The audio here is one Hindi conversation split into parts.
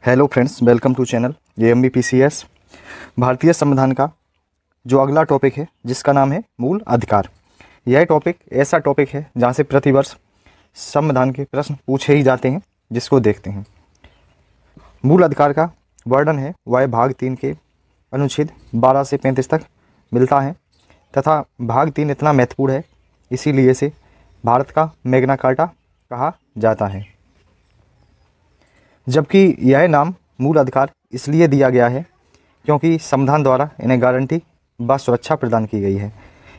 Hello friends, welcome to channel AMBPCS। भारतीय संविधान का जो अगला टॉपिक है जिसका नाम है मूल अधिकार। यह टॉपिक ऐसा टॉपिक है जहां से प्रतिवर्ष संविधान के प्रश्न पूछे ही जाते हैं, जिसको देखते हैं। मूल अधिकार का वर्णन है वह भाग 3 के अनुच्छेद 12 से 35 तक मिलता है तथा भाग 3 इतना महत्वपूर्ण है, इसीलिए इसे भारत का मैग्ना कार्टा कहा जाता है। जबकि यह नाम मूल अधिकार इसलिए दिया गया है क्योंकि संविधान द्वारा इन्हें गारंटी व सुरक्षा प्रदान की गई है।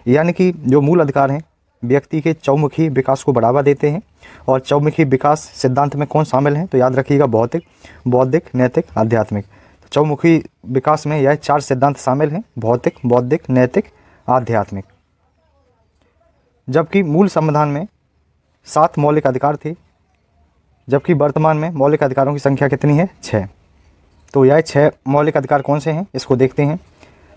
यानी कि जो मूल अधिकार हैं व्यक्ति के चौमुखी विकास को बढ़ावा देते हैं। और चौमुखी विकास सिद्धांत में कौन शामिल हैं तो याद रखिएगा, भौतिक, बौद्धिक, नैतिक, आध्यात्मिक। तो चौमुखी विकास में यह 4 सिद्धांत शामिल हैं: भौतिक, बौद्धिक, नैतिक, आध्यात्मिक। जबकि मूल संविधान में 7 मौलिक अधिकार थे, जबकि वर्तमान में मौलिक अधिकारों की संख्या कितनी है? 6। तो यह 6 मौलिक अधिकार कौन से हैं इसको देखते हैं।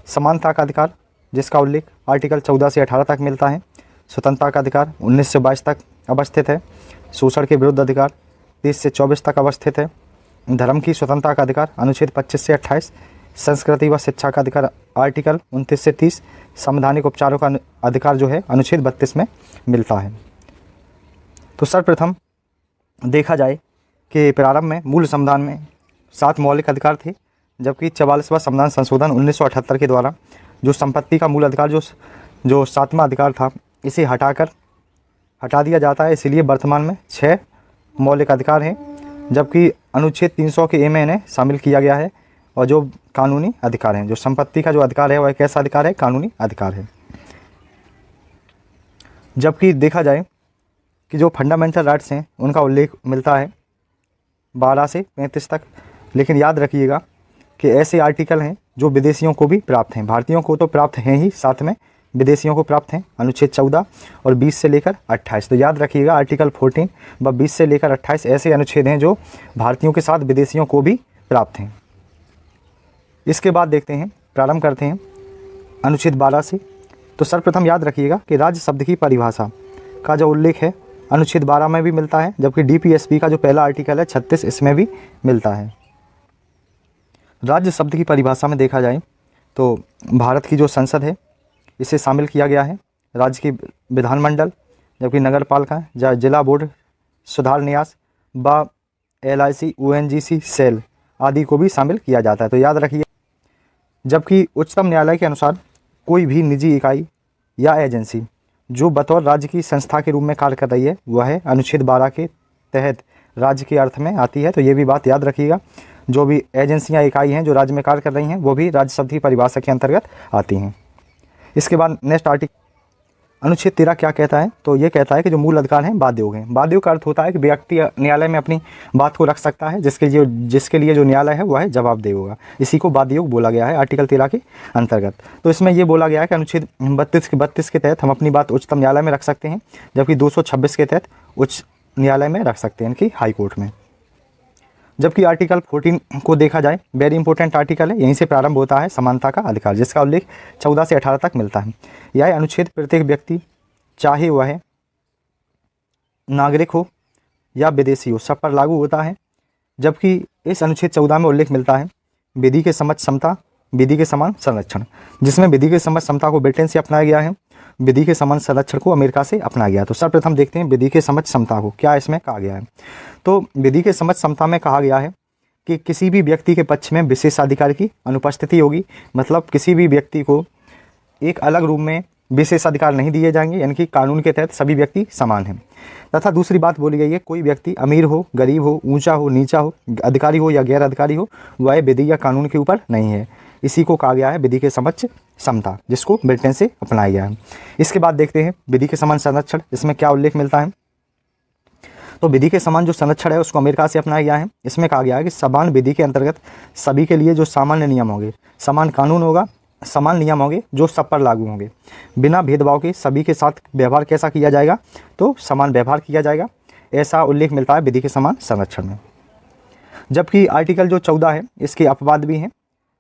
समानता का अधिकार, जिसका उल्लेख आर्टिकल 14 से 18 तक मिलता है। स्वतंत्रता का अधिकार 19 से 22 तक अवस्थित है। शोषण के विरुद्ध अधिकार 30 से 24 तक अवस्थित है। धर्म की स्वतंत्रता का अधिकार अनुच्छेद 25 से 28। संस्कृति व शिक्षा का अधिकार आर्टिकल 29 से 30। संवैधानिक उपचारों का अधिकार जो है अनुच्छेद 32 में मिलता है। तो सर्वप्रथम देखा जाए कि प्रारंभ में मूल संविधान में 7 मौलिक अधिकार थे, जबकि 44वां संविधान संशोधन 1978 के द्वारा जो संपत्ति का मूल अधिकार जो 7वां अधिकार था, इसे हटा दिया जाता है। इसीलिए वर्तमान में 6 मौलिक अधिकार हैं, जबकि अनुच्छेद 300 के ए में इन्हें शामिल किया गया है। और जो कानूनी अधिकार हैं, जो संपत्ति का जो अधिकार है वह कैसा अधिकार है? कानूनी अधिकार है। जबकि देखा जाए कि जो फंडामेंटल राइट्स हैं उनका उल्लेख मिलता है 12 से 35 तक। लेकिन याद रखिएगा कि ऐसे आर्टिकल हैं जो विदेशियों को भी प्राप्त हैं। भारतीयों को तो प्राप्त हैं ही, साथ में विदेशियों को प्राप्त हैं। अनुच्छेद 14 और 20 से लेकर 28। तो याद रखिएगा आर्टिकल 14 व 20 से लेकर 28 ऐसे अनुच्छेद हैं जो भारतीयों के साथ विदेशियों को भी प्राप्त हैं। इसके बाद देखते हैं, प्रारंभ करते हैं अनुच्छेद 12 से। तो सर्वप्रथम याद रखिएगा कि राज्य शब्द की परिभाषा का जो उल्लेख है अनुच्छेद 12 में भी मिलता है, जबकि DPSP का जो पहला आर्टिकल है 36 इसमें भी मिलता है। राज्य शब्द की परिभाषा में देखा जाए तो भारत की जो संसद है इसे शामिल किया गया है। राज्य की विधानमंडल, जबकि नगर पालिका, जिला बोर्ड, सुधार न्यास व LIC, ONGC, सेल आदि को भी शामिल किया जाता है। तो याद रखिए, जबकि उच्चतम न्यायालय के अनुसार कोई भी निजी इकाई या एजेंसी जो बतौर राज्य की संस्था के रूप में कार्य कर रही है वह अनुच्छेद 12 के तहत राज्य के अर्थ में आती है। तो ये भी बात याद रखिएगा, जो भी एजेंसियां, इकाई हैं जो राज्य में कार्य कर रही हैं वो भी राज्य शब्द की परिभाषा के अंतर्गत आती हैं। इसके बाद नेक्स्ट आर्टिकल अनुच्छेद 13 क्या कहता है? तो ये कहता है कि जो मूल अधिकार हैं बाध्य योग हैं। बाध्य योग का अर्थ होता है कि व्यक्ति न्यायालय में अपनी बात को रख सकता है, जिसके लिए जो न्यायालय है वह जवाबदेह होगा। इसी को बाध्य योग बोला गया है आर्टिकल 13 के अंतर्गत। तो इसमें ये बोला गया है कि अनुच्छेद 32 के तहत हम अपनी बात उच्चतम न्यायालय में रख सकते हैं, जबकि 226 के तहत उच्च न्यायालय में रख सकते हैं, इनकी हाई कोर्ट में। जबकि आर्टिकल 14 को देखा जाए, वेरी इंपॉर्टेंट आर्टिकल है, यहीं से प्रारंभ होता है समानता का अधिकार, जिसका उल्लेख 14 से 18 तक मिलता है। यह अनुच्छेद प्रत्येक व्यक्ति, चाहे वह नागरिक हो या विदेशी हो, सब पर लागू होता है। जबकि इस अनुच्छेद 14 में उल्लेख मिलता है विधि के समक्ष समता, विधि के समान संरक्षण, जिसमें विधि के समक्ष समता को ब्रिटेन से अपनाया गया है, विधि के समान संरक्षण को अमेरिका से अपनाया गया। तो सर्वप्रथम देखते हैं विधि के समक्ष समता को क्या इसमें कहा गया है। तो विधि के समक्ष समता में कहा गया है कि किसी भी व्यक्ति के पक्ष में विशेषाधिकार की अनुपस्थिति होगी। मतलब किसी भी व्यक्ति को एक अलग रूप में विशेषाधिकार नहीं दिए जाएंगे, यानी कि कानून के तहत सभी व्यक्ति समान हैं। तथा दूसरी बात बोली गई है, कोई व्यक्ति अमीर हो, गरीब हो, ऊंचा हो, नीचा हो, अधिकारी हो या गैर अधिकारी हो, वह विधि या कानून के ऊपर नहीं है। इसी को कहा गया है विधि के समक्ष समता, जिसको ब्रिटेन से अपनाया गया है। इसके बाद देखते हैं विधि के समान संरक्षण, इसमें क्या उल्लेख मिलता है। तो विधि के समान जो संरक्षण है उसको अमेरिका से अपनाया गया है। इसमें कहा गया है कि समान विधि के अंतर्गत सभी के लिए जो सामान्य नियम होंगे, समान कानून होगा, समान नियम होंगे जो सब पर लागू होंगे, बिना भेदभाव के सभी के साथ व्यवहार कैसा किया जाएगा? तो समान व्यवहार किया जाएगा। ऐसा उल्लेख मिलता है विधि के समान संरक्षण में। जबकि आर्टिकल जो 14 है इसके अपवाद भी हैं।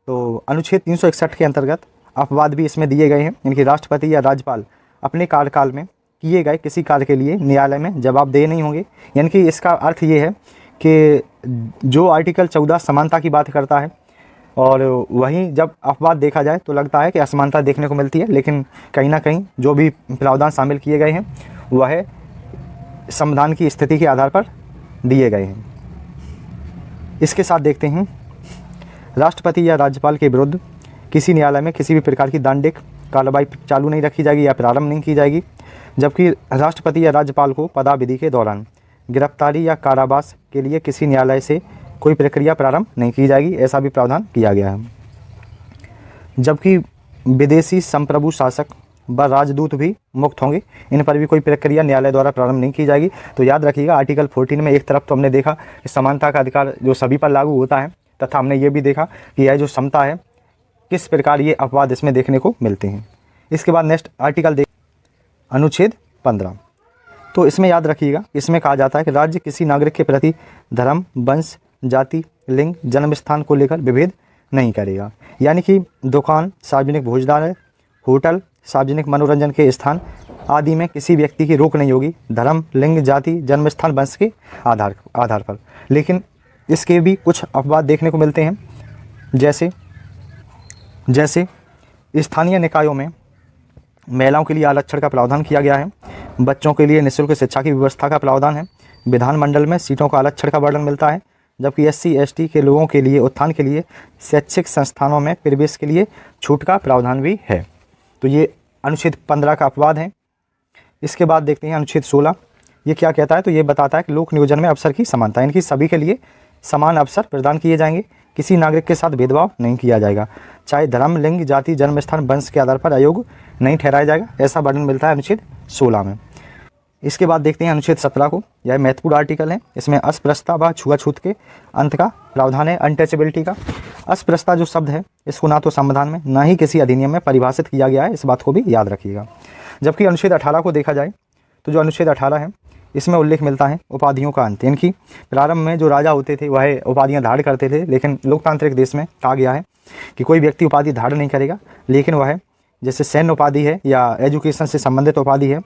तो अनुच्छेद 361 के अंतर्गत अपवाद भी इसमें दिए गए हैं, इनकी राष्ट्रपति या राज्यपाल अपने कार्यकाल में किए गए किसी कार्य के लिए न्यायालय में जवाबदेह नहीं होंगे। यानी कि इसका अर्थ ये है कि जो आर्टिकल 14 समानता की बात करता है, और वहीं जब अपवाद देखा जाए तो लगता है कि असमानता देखने को मिलती है, लेकिन कहीं ना कहीं जो भी प्रावधान शामिल किए गए हैं वह संविधान की स्थिति के आधार पर दिए गए हैं। इसके साथ देखते हैं, राष्ट्रपति या राज्यपाल के विरुद्ध किसी न्यायालय में किसी भी प्रकार की दंडिक कार्रवाई चालू नहीं रखी जाएगी या प्रारंभ नहीं की जाएगी, जबकि राष्ट्रपति या राज्यपाल को पदाविधि के दौरान गिरफ्तारी या कारावास के लिए किसी न्यायालय से कोई प्रक्रिया प्रारंभ नहीं की जाएगी, ऐसा भी प्रावधान किया गया है। जबकि विदेशी संप्रभु शासक व राजदूत भी मुक्त होंगे, इन पर भी कोई प्रक्रिया न्यायालय द्वारा प्रारंभ नहीं की जाएगी। तो याद रखिएगा, आर्टिकल 14 में एक तरफ तो हमने देखा कि समानता का अधिकार जो सभी पर लागू होता है, तथा हमने ये भी देखा कि यह जो समता है किस प्रकार ये अपवाद इसमें देखने को मिलते हैं। इसके बाद नेक्स्ट आर्टिकल देख, अनुच्छेद 15। तो इसमें याद रखिएगा, इसमें कहा जाता है कि राज्य किसी नागरिक के प्रति धर्म, वंश, जाति, लिंग, जन्म स्थान को लेकर विभेद नहीं करेगा। यानी कि दुकान, सार्वजनिक भोजनालय, होटल, सार्वजनिक मनोरंजन के स्थान आदि में किसी व्यक्ति की रोक नहीं होगी धर्म, लिंग, जाति, जन्म स्थान, वंश के आधार पर। लेकिन इसके भी कुछ अपवाद देखने को मिलते हैं, जैसे स्थानीय निकायों में महिलाओं के लिए आरक्षण का प्रावधान किया गया है, बच्चों के लिए निःशुल्क शिक्षा की व्यवस्था का प्रावधान है, विधानमंडल में सीटों का आरक्षण का वर्णन मिलता है, जबकि SC ST के लोगों के लिए उत्थान के लिए शैक्षिक संस्थानों में प्रवेश के लिए छूट का प्रावधान भी है। तो ये अनुच्छेद 15 का अपवाद है। इसके बाद देखते हैं अनुच्छेद 16। ये क्या कहता है? तो ये बताता है कि लोक नियोजन में अवसर की समानता, इनकी सभी के लिए समान अवसर प्रदान किए जाएंगे, किसी नागरिक के साथ भेदभाव नहीं किया जाएगा, चाहे धर्म, लिंग, जाति, जन्म स्थान, वंश के आधार पर अयोग्य नहीं ठहराया जाएगा, ऐसा वर्णन मिलता है अनुच्छेद 16 में। इसके बाद देखते हैं अनुच्छेद 17 को। यह महत्वपूर्ण आर्टिकल है। इसमें अस्पृश्यता व छुआछूत के अंत का प्रावधान है, अनटचेबिलिटी का। अस्पृश्यता जो शब्द है इसको ना तो संविधान में ना ही किसी अधिनियम में परिभाषित किया गया है, इस बात को भी याद रखिएगा। जबकि अनुच्छेद 18 को देखा जाए तो जो अनुच्छेद 18 है इसमें उल्लेख मिलता है उपाधियों का अंत। इनकी प्रारंभ में जो राजा होते थे वह उपाधियां धारण करते थे, लेकिन लोकतांत्रिक देश में कहा गया है कि कोई व्यक्ति उपाधि धारण नहीं करेगा, लेकिन वह जैसे सैन्य उपाधि है या एजुकेशन से संबंधित उपाधि है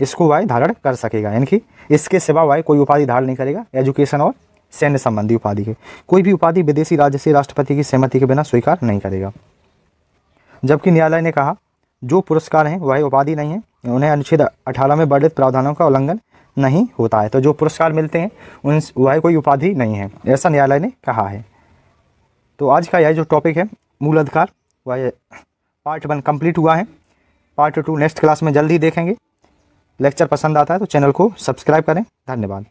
इसको वह धारण कर सकेगा, यानी कि इसके सिवा वह कोई उपाधि धारण नहीं करेगा। एजुकेशन और सैन्य संबंधी उपाधि के कोई भी उपाधि विदेशी राज्य से राष्ट्रपति की सहमति के बिना स्वीकार नहीं करेगा। जबकि न्यायालय ने कहा जो पुरस्कार हैं वह उपाधि नहीं है, उन्हें अनुच्छेद 18 में वर्णित प्रावधानों का उल्लंघन नहीं होता है। तो जो पुरस्कार मिलते हैं उन वह कोई उपाधि नहीं है, ऐसा न्यायालय ने कहा है। तो आज का यह जो टॉपिक है मूल अधिकार, वह पार्ट 1 कंप्लीट हुआ है। पार्ट 2 नेक्स्ट क्लास में जल्दी देखेंगे। लेक्चर पसंद आता है तो चैनल को सब्सक्राइब करें। धन्यवाद।